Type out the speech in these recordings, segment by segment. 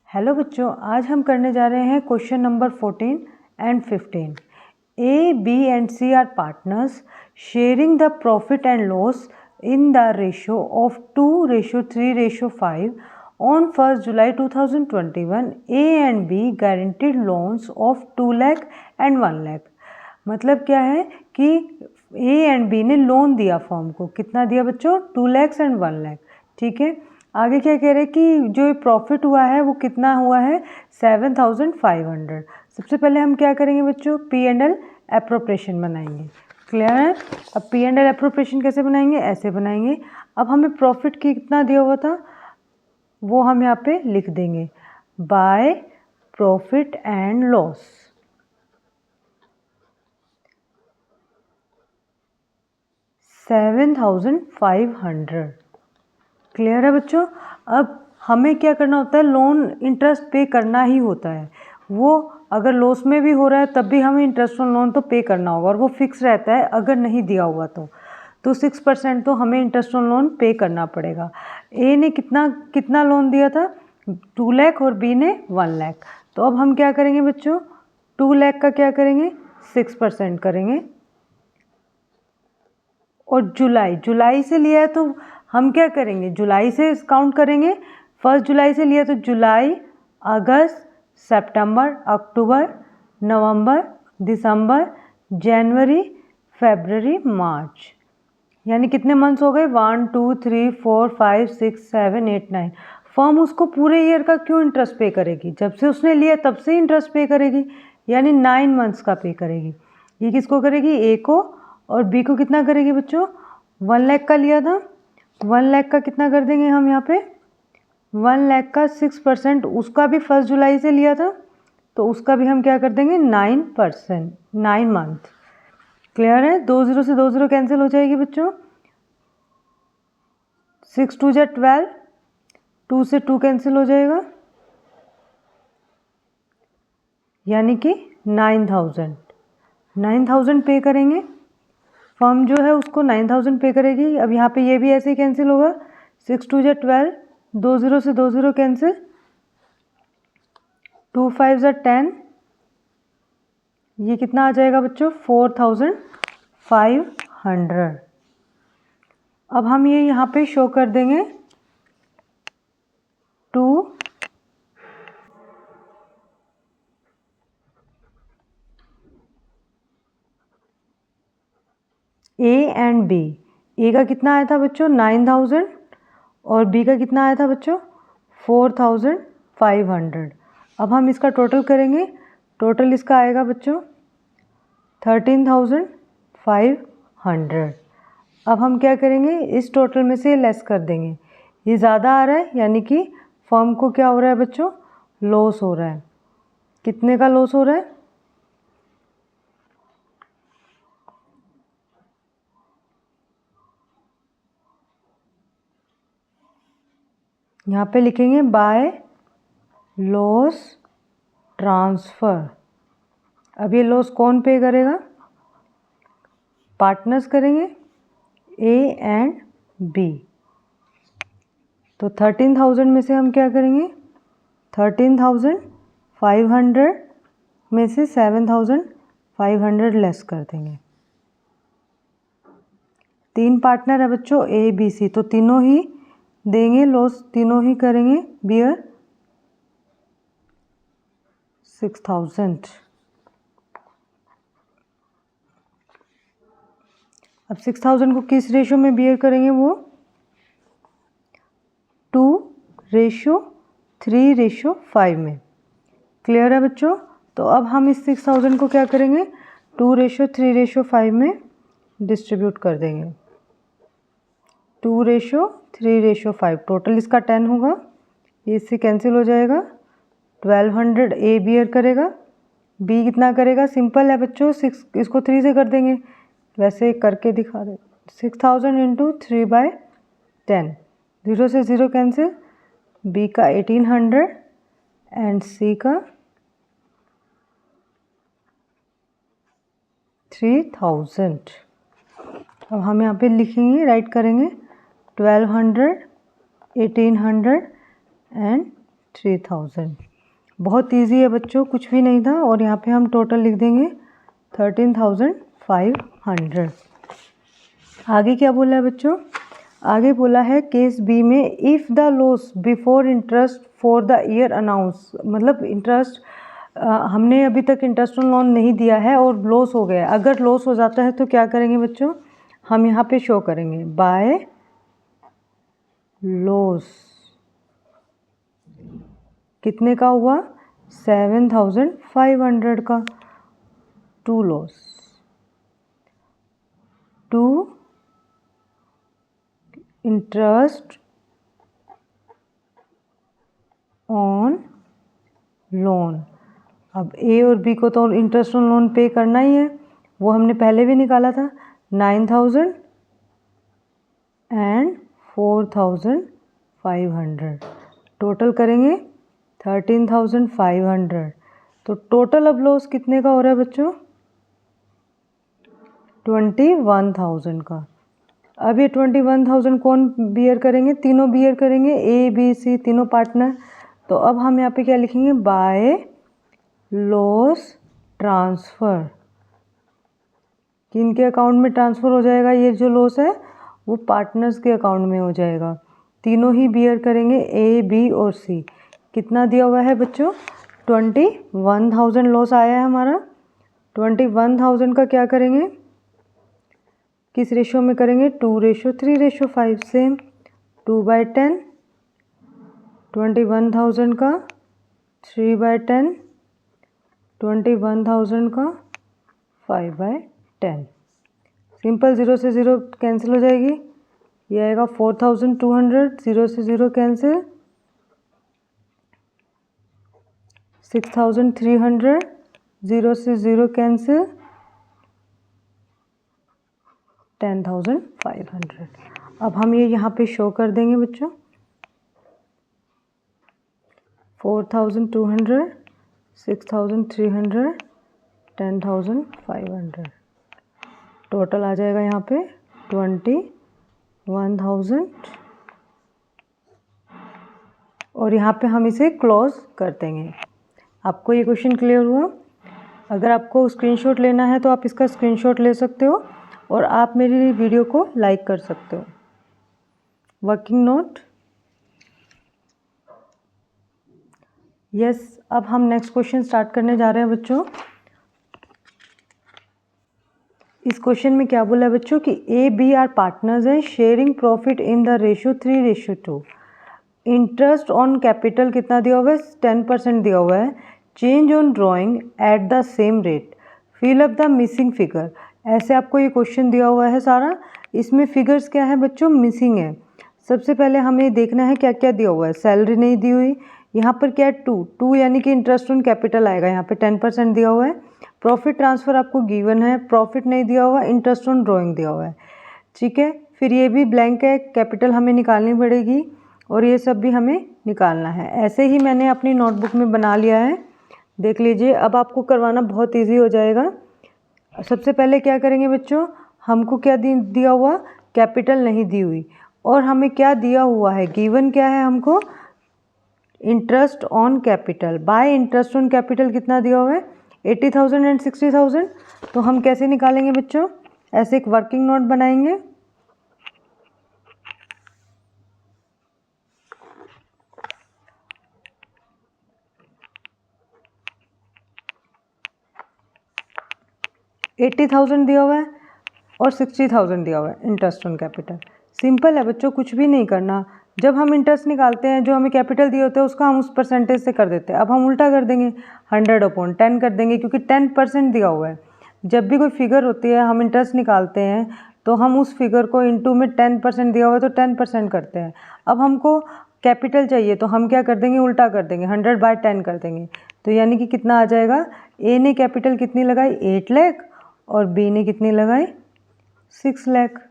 Hello बच्चों, आज हम करने जा रहे हैं question number 14 and 15। A, B and C are partners sharing the profit and loss in the ratio of 2:3:5 on 1 July 2021। A and B guaranteed loans of 2 lakh and 1 lakh. मतलब क्या है कि ए एंड बी ने लोन दिया firm को। कितना दिया बच्चों? 2 लाख एंड 1 लाख। ठीक है, आगे क्या कह रहे हैं कि जो प्रॉफिट हुआ है वो कितना हुआ है? 7,500। सबसे पहले हम क्या करेंगे बच्चों? P&L एप्रोप्रिएशन बनाएंगे। क्लियर है? अब P&L एप्रोप्रिएशन कैसे बनाएंगे? ऐसे बनाएंगे। अब हमें प्रॉफिट कितना दिया हुआ था वो हम यहाँ पे लिख देंगे, by profit and loss. $7,500। Clear है बच्चों? अब हमें क्या करना होता है? लोन इंटरेस्ट पे करना ही होता है। वो अगर लॉस में भी हो रहा है तब भी हमें इंटरेस्ट ऑन लोन तो पे करना होगा, और वो फिक्स रहता है। अगर नहीं दिया हुआ तो 6% तो हमें इंटरेस्ट ऑन लोन पे करना पड़ेगा। ए ने कितना लोन दिया था? 2 लाख, और बी ने 1 लाख। तो अब हम क्या करेंगे बच्चों? 2 लाख का क्या करेंगे? 6% करेंगे। और जुलाई से लिया है तो हम क्या करेंगे? जुलाई से काउंट करेंगे। 1 जुलाई से लिया तो जुलाई, अगस्त, सितंबर, अक्टूबर, नवंबर, दिसंबर, जनवरी, फरवरी, मार्च। यानी कितने मंथ्स हो गए? 1 2 3 4 5 6 7 8 9। फर्म उसको पूरे ईयर का क्यों इंटरेस्ट पे करेगी? जब से उसने लिया तब से इंटरेस्ट पे करेगी, यानी 9 मंथ्स का पे करेगी। ये किसको करेगी? ए को। और बी को कितना करेगी बच्चों? 1 लाख का लिया था। 1 लाख का कितना कर देंगे हम यहाँ पे? 1 लाख का 6%। उसका भी 1 जुलाई से लिया था तो उसका भी हम क्या कर देंगे? 9%, 9 मंथ। क्लियर है? 2 0 से 2 0 कैंसिल हो जाएगी बच्चों। 6 2 जा 12, 2 से 2 कैंसिल हो जाएगा, यानी कि 9,000 पे करेंगे। फर्म जो है उसको 9,000 पे करेगी। अब यहाँ पे ये भी ऐसे ही कैंसिल होगा। 6 2 जा 12, 2 0 से 2 0 कैंसिल, 2 5 जा 10। ये कितना आ जाएगा बच्चों? 4,500। अब हम ये यहाँ पे शो कर देंगे टू ए एंड बी। ए का कितना आया था बच्चों? 9,000, और बी का कितना आया था बच्चों? 4,500। अब हम इसका टोटल करेंगे। टोटल इसका आएगा बच्चों 13,500। अब हम क्या करेंगे? इस टोटल में से लेस कर देंगे। ये ज़्यादा आ रहा है, यानी कि फर्म को क्या हो रहा है बच्चों? लॉस हो रहा है। कितने का लॉस हो रहा है? यहाँ पे लिखेंगे बाय लॉस ट्रांसफ़र। अब ये लॉस कौन पे करेगा? पार्टनर्स करेंगे, ए एंड बी। तो 13,000 में से हम क्या करेंगे? 13,500 में से 7,500 लेस कर देंगे। 3 पार्टनर है बच्चों, ए बी सी, तो तीनों ही देंगे लॉस, तीनों ही करेंगे बियर 6,000। अब 6,000 को किस रेशो में बियर करेंगे? वो 2:3:5 में। क्लियर है बच्चों? तो अब हम इस 6,000 को क्या करेंगे? 2:3:5 में डिस्ट्रीब्यूट कर देंगे। 2:3:5। टोटल इसका 10 होगा। ये इससे कैंसिल हो जाएगा। 1,200 ए बियर करेगा, बी कितना करेगा? सिंपल है बच्चों, 6 इसको 3 से कर देंगे। वैसे करके दिखा दे। 6,000 इंटू 3/10, 0 से 0 कैंसिल। बी का 1,800 एंड सी का 3,000। अब हम यहाँ पे लिखेंगे, राइट करेंगे 1,200, 1,800 एंड 3000। बहुत इजी है बच्चों, कुछ भी नहीं था। और यहाँ पे हम टोटल लिख देंगे 13,500। आगे क्या बोला है बच्चों? आगे बोला है केस बी में if the loss before interest for the year announce, मतलब इंटरेस्ट हमने अभी तक इंटरेस्ट ऑन लोन नहीं दिया है और लॉस हो गया। अगर लॉस हो जाता है तो क्या करेंगे बच्चों? हम यहाँ पे शो करेंगे बाय लॉस। कितने का हुआ? 7,500 का। To loss, to interest on loan. अब ए और बी को तो इंटरेस्ट ऑन लोन पे करना ही है, वो हमने पहले भी निकाला था। 9,000 एंड 4,500 टोटल करेंगे 13,500। तो टोटल अब लॉस कितने का हो रहा है बच्चों? 21,000 का। अब ये 21,000 कौन बियर करेंगे? तीनों बियर करेंगे, ए बी सी तीनों पार्टनर। तो अब हम यहाँ पे क्या लिखेंगे? By loss transfer. किन के अकाउंट में ट्रांसफ़र हो जाएगा? ये जो लॉस है वो पार्टनर्स के अकाउंट में हो जाएगा। तीनों ही बियर करेंगे, ए बी और सी। कितना दिया हुआ है बच्चों? 21,000 लॉस आया है हमारा। 21,000 का क्या करेंगे? किस रेशो में करेंगे? 2:3:5। सेम 2/10। 21,000 का 3/10, 21,000 का 5/10। सिंपल, 0 से 0 कैंसिल हो जाएगी। ये आएगा 4,200, 0 से 0 कैंसिल। 6,300, 0 से 0 कैंसिल। 10,500। अब हम ये यहाँ पे शो कर देंगे बच्चों। 4,200, 6,300, 10,500 टोटल आ जाएगा यहाँ पे 21,000। और यहाँ पे हम इसे क्लोज कर देंगे। आपको ये क्वेश्चन क्लियर हुआ? अगर आपको स्क्रीनशॉट लेना है तो आप इसका स्क्रीनशॉट ले सकते हो और आप मेरी वीडियो को लाइक कर सकते हो। Working note. यस, अब हम नेक्स्ट क्वेश्चन स्टार्ट करने जा रहे हैं बच्चों। इस क्वेश्चन में क्या बोला है बच्चों कि ए बी आर पार्टनर्स हैं, sharing profit in the ratio 3:2। Interest on capital कितना दिया हुआ है? 10% दिया हुआ है। Change on drawing at the same rate, fill up the missing figure. ऐसे आपको ये क्वेश्चन दिया हुआ है सारा। इसमें फिगर्स क्या है बच्चों? मिसिंग है। सबसे पहले हमें देखना है क्या क्या दिया हुआ है। सैलरी नहीं दी हुई। यहाँ पर क्या है? टू यानी कि इंटरेस्ट ऑन कैपिटल आएगा। यहाँ पे 10% दिया हुआ है। प्रॉफिट ट्रांसफ़र आपको गिवन है, प्रॉफिट नहीं दिया हुआ, इंटरेस्ट ऑन ड्राइंग दिया हुआ है। ठीक है, फिर ये भी ब्लैंक है, कैपिटल हमें निकालनी पड़ेगी और ये सब भी हमें निकालना है। ऐसे ही मैंने अपनी नोटबुक में बना लिया है, देख लीजिए। अब आपको करवाना बहुत ईजी हो जाएगा। सबसे पहले क्या करेंगे बच्चों? हमको क्या दिया हुआ? कैपिटल नहीं दी हुई। और हमें क्या दिया हुआ है? गिवन क्या है हमको? Interest on capital. Bye interest on capital कितना दिया हुआ है? 80,000 एंड 60,000। तो हम कैसे निकालेंगे बच्चों? ऐसे एक वर्किंग नोट बनाएंगे। $80,000 दिया हुआ है और 60,000 दिया हुआ है इंटरेस्ट ऑन कैपिटल। सिंपल है बच्चों, कुछ भी नहीं करना। जब हम इंटरेस्ट निकालते हैं, जो हमें कैपिटल दिए होते हैं उसका हम उस परसेंटेज से कर देते हैं। अब हम उल्टा कर देंगे, 100/10 कर देंगे, क्योंकि 10% दिया हुआ है। जब भी कोई फिगर होती है, हम इंटरेस्ट निकालते हैं तो हम उस फिगर को इंटू में 10% दिया हुआ है तो 10% करते हैं। अब हमको कैपिटल चाहिए तो हम क्या कर देंगे? उल्टा कर देंगे, 100/10 कर देंगे। तो यानी कि कितना आ जाएगा? ए ने कैपिटल कितनी लगाई? 8 लाख और बी ने कितनी लगाई? 6 लाख।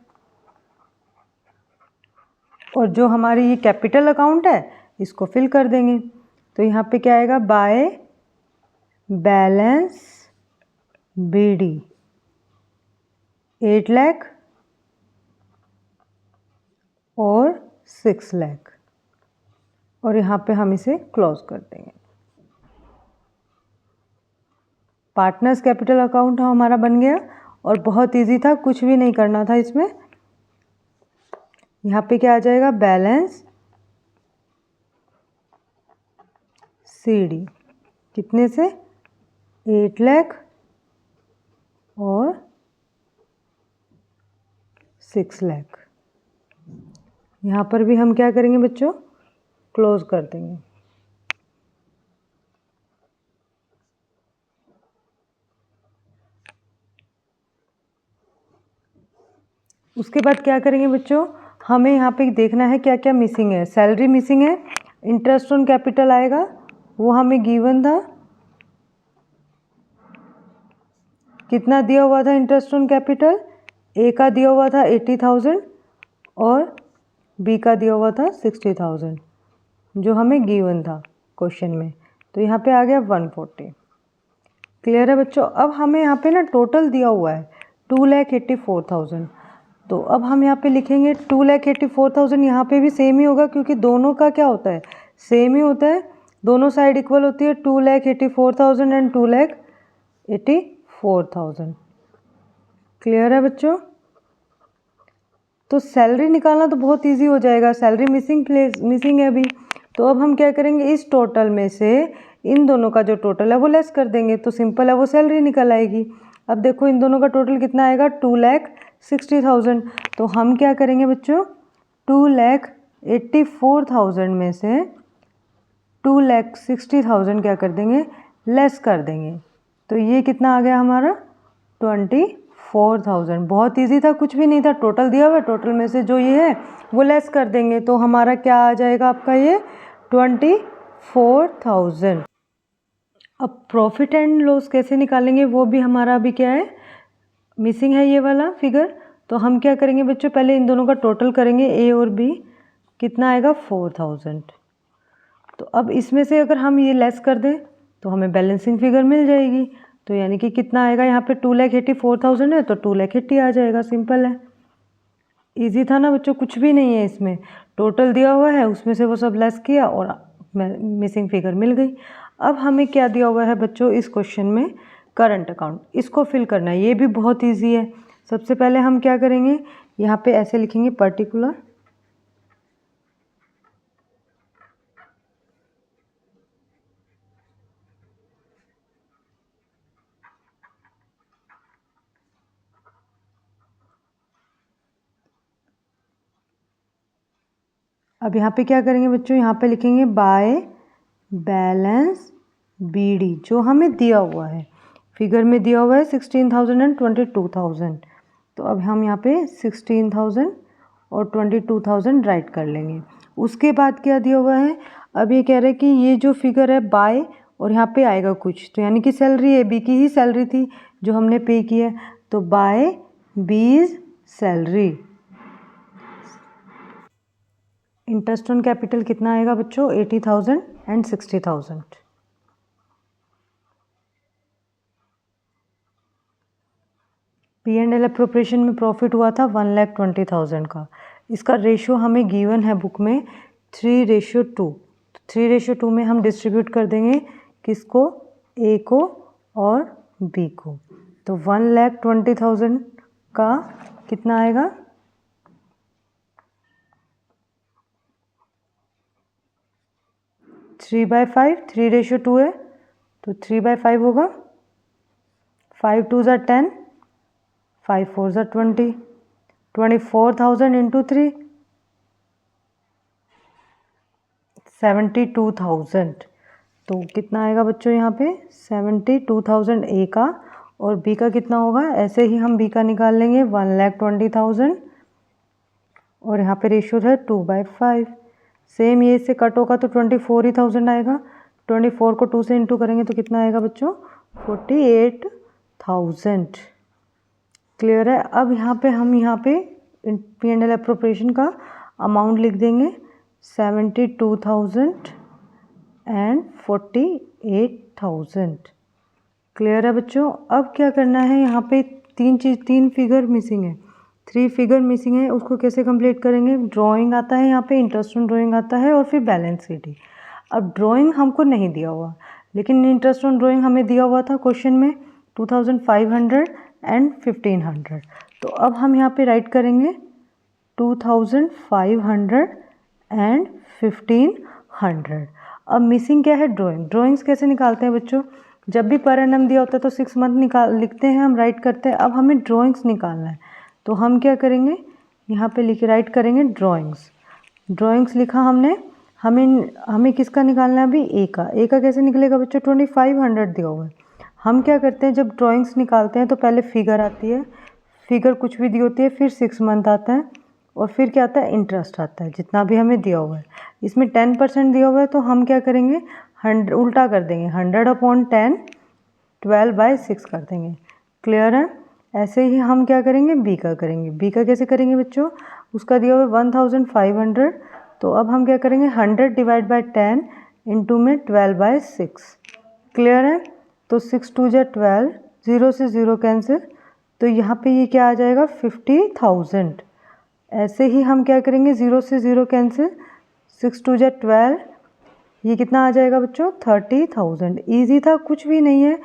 और जो हमारी ये कैपिटल अकाउंट है इसको फिल कर देंगे। तो यहाँ पे क्या आएगा? बाय बैलेंस बीडी 8 लाख और 6 लाख। और यहाँ पे हम इसे क्लोज कर देंगे। पार्टनर्स कैपिटल अकाउंट हमारा बन गया और बहुत इजी था, कुछ भी नहीं करना था इसमें। यहाँ पे क्या आ जाएगा, बैलेंस CD कितने से, 8 लाख और 6 लाख। यहाँ पर भी हम क्या करेंगे बच्चों, क्लोज कर देंगे। उसके बाद क्या करेंगे बच्चों, हमें यहाँ पे देखना है क्या क्या मिसिंग है। सैलरी मिसिंग है, इंटरेस्ट ऑन कैपिटल आएगा, वो हमें गिवन था, कितना दिया हुआ था इंटरेस्ट ऑन कैपिटल, ए का दिया हुआ था 80,000 और बी का दिया हुआ था 60,000 जो हमें गिवन था क्वेश्चन में। तो यहाँ पे आ गया 140। क्लियर है बच्चों। अब हमें यहाँ पे ना टोटल दिया हुआ है 2,84,000। तो अब हम यहाँ पे लिखेंगे 2,84,000। यहाँ पे भी सेम ही होगा क्योंकि दोनों का क्या होता है, सेम ही होता है, दोनों साइड इक्वल होती है। 2,84,000 एंड 2,84,000। क्लियर है बच्चों। तो सैलरी निकालना तो बहुत इजी हो जाएगा, सैलरी मिसिंग है अभी। तो अब हम क्या करेंगे, इस टोटल में से इन दोनों का जो टोटल है वो लेस कर देंगे, तो सिंपल है वो सैलरी निकल आएगी। अब देखो इन दोनों का टोटल कितना आएगा, 2,60,000। तो हम क्या करेंगे बच्चों, 2,84,000 में से 2,60,000 क्या कर देंगे, लेस कर देंगे। तो ये कितना आ गया हमारा, 24,000। बहुत इजी था, कुछ भी नहीं था, टोटल दिया हुआ है, टोटल में से जो ये है वो लेस कर देंगे। तो हमारा क्या आ जाएगा आपका, ये 24,000। अब प्रॉफिट एंड लॉस कैसे निकालेंगे, वो भी हमारा अभी क्या है, मिसिंग है ये वाला फिगर। तो हम क्या करेंगे बच्चों, पहले इन दोनों का टोटल करेंगे, ए और बी, कितना आएगा 4,000। तो अब इसमें से अगर हम ये लेस कर दें तो हमें बैलेंसिंग फिगर मिल जाएगी। तो यानी कि कितना आएगा, यहाँ पे 2,84,000 है तो 2,80,000 आ जाएगा। सिंपल है, इजी था ना बच्चों, कुछ भी नहीं है इसमें, टोटल दिया हुआ है उसमें से वो सब लेस किया और मिसिंग फिगर मिल गई। अब हमें क्या दिया हुआ है बच्चों इस क्वेश्चन में, करंट अकाउंट, इसको फिल करना है। ये भी बहुत ईजी है। सबसे पहले हम क्या करेंगे, यहाँ पे ऐसे लिखेंगे पर्टिकुलर, अब यहाँ पे क्या करेंगे बच्चों, यहाँ पे लिखेंगे बाय बैलेंस BD, जो हमें दिया हुआ है, फिगर में दिया हुआ है 16,000 एंड 22,000। तो अब हम यहाँ पे 16,000 और 22,000 राइट कर लेंगे। उसके बाद क्या दिया हुआ है, अब ये कह रहे हैं कि ये जो फिगर है बाय और यहाँ पे आएगा कुछ, तो यानी कि सैलरी है, बी की ही सैलरी थी जो हमने पे की है, तो बाय बीज सैलरी। इंटरेस्ट ऑन कैपिटल कितना आएगा बच्चों, 80,000 एंड 60,000। P&L अप्रोप्रिएशन में प्रॉफिट हुआ था 1,20,000 का। इसका रेशियो हमें गिवन है बुक में 3:2। 3:2 में हम डिस्ट्रीब्यूट कर देंगे किसको, ए को और बी को। तो 1,20,000 का कितना आएगा, 3/5, 3:2 है तो 3/5 होगा। 5 2s are 10, 5 4s are 20, 24,000 into 3, 72,000। तो कितना आएगा बच्चों यहाँ पे, 72,000 ए का, और बी का कितना होगा, ऐसे ही हम बी का निकाल लेंगे 1,20,000 और यहाँ पे रेशियो है 2/5। सेम ये इससे कट होगा तो 24,000 आएगा। 24 को 2 से इंटू करेंगे तो कितना आएगा बच्चों, 48,000। क्लियर है। अब यहाँ पे हम यहाँ पे P&L अप्रोप्रिएशन का अमाउंट लिख देंगे 72,000 एंड 48,000। क्लियर है बच्चों। अब क्या करना है, यहाँ पे तीन फिगर मिसिंग है, 3 फिगर मिसिंग है, उसको कैसे कंप्लीट करेंगे? ड्राइंग आता है, यहाँ पे इंटरेस्ट ऑन ड्राइंग आता है और फिर बैलेंस शीट। अब ड्राइंग हमको नहीं दिया हुआ, लेकिन इंटरेस्ट ऑन ड्राइंग हमें दिया हुआ था क्वेश्चन में 2500 एंड 1500। तो अब हम यहाँ पे राइट करेंगे 2500 एंड 1500। अब मिसिंग क्या है? ड्राइंग। ड्राइंग्स कैसे निकालते हैं बच्चों? जब भी पर एनम दिया होता है तो 6 मंथ लिखते हैं, हम राइट करते हैं। अब हमें ड्राइंग्स निकालना है, तो हम क्या करेंगे? यहाँ पे लिख राइट करेंगे ड्राइंग्स। ड्राइंग्स लिखा हमने। हमें किसका निकालना है अभी? ए का। ए का कैसे निकलेगा बच्चों? 2500 दिया हुआ है। हम क्या करते हैं, जब ड्राइंग्स निकालते हैं तो पहले फिगर आती है, फिगर कुछ भी दी होती है, फिर 6 मंथ आता है और फिर क्या आता है? इंटरेस्ट आता है, जितना भी हमें दिया हुआ है। इसमें 10% दिया हुआ है, तो हम क्या करेंगे? 100 उल्टा कर देंगे, 100/10 12/6 कर देंगे। क्लियर है? ऐसे ही हम क्या करेंगे? बी का करेंगे। बी का कैसे करेंगे बच्चों? उसका दिया हुआ है 1500, तो अब हम क्या करेंगे? 100 डिवाइड बाई 10 इंटू में 12/6। क्लियर है? तो 6 2 जा 12, 0 से 0 कैंसिल, तो यहाँ पे ये क्या आ जाएगा? 50,000। ऐसे ही हम क्या करेंगे? 0 से 0 कैंसिल, 6 2 जा 12, ये कितना आ जाएगा बच्चों? 30,000। ईजी था, कुछ भी नहीं है।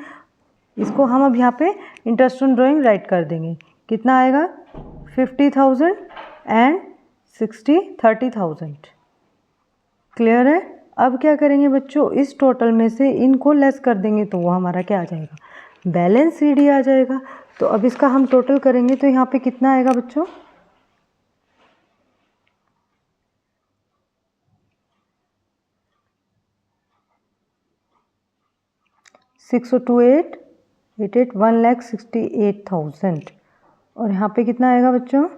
इसको हम अब यहाँ पे इंटरेस्ट ऑन ड्राइंग राइट कर देंगे। कितना आएगा? 50,000 एंड 30,000। क्लियर है? अब क्या करेंगे बच्चों? इस टोटल में से इनको लेस कर देंगे, तो वो हमारा क्या आ जाएगा? बैलेंस सीडी आ जाएगा। तो अब इसका हम टोटल करेंगे, तो यहाँ पे कितना आएगा बच्चों? सिक्स 2 8 8 8 1,68,000। और यहाँ पे कितना आएगा बच्चों?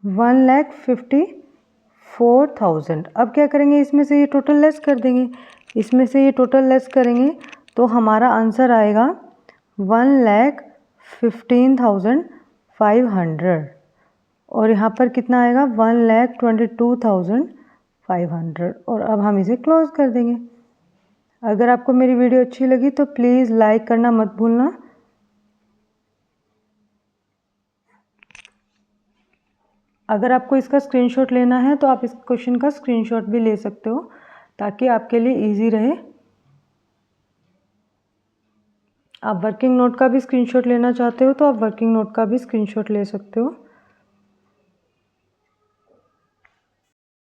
1,54,000। अब क्या करेंगे? इसमें से ये टोटल लेस कर देंगे। इसमें से ये टोटल लेस करेंगे तो हमारा आंसर आएगा 1,15,500। और यहाँ पर कितना आएगा? 1,22,500। और अब हम इसे क्लोज कर देंगे। अगर आपको मेरी वीडियो अच्छी लगी तो प्लीज़ लाइक करना मत भूलना। अगर आपको इसका स्क्रीनशॉट लेना है तो आप इस क्वेश्चन का स्क्रीनशॉट भी ले सकते हो, ताकि आपके लिए इजी रहे। आप वर्किंग नोट का भी स्क्रीनशॉट लेना चाहते हो तो आप वर्किंग नोट का भी स्क्रीनशॉट ले सकते हो।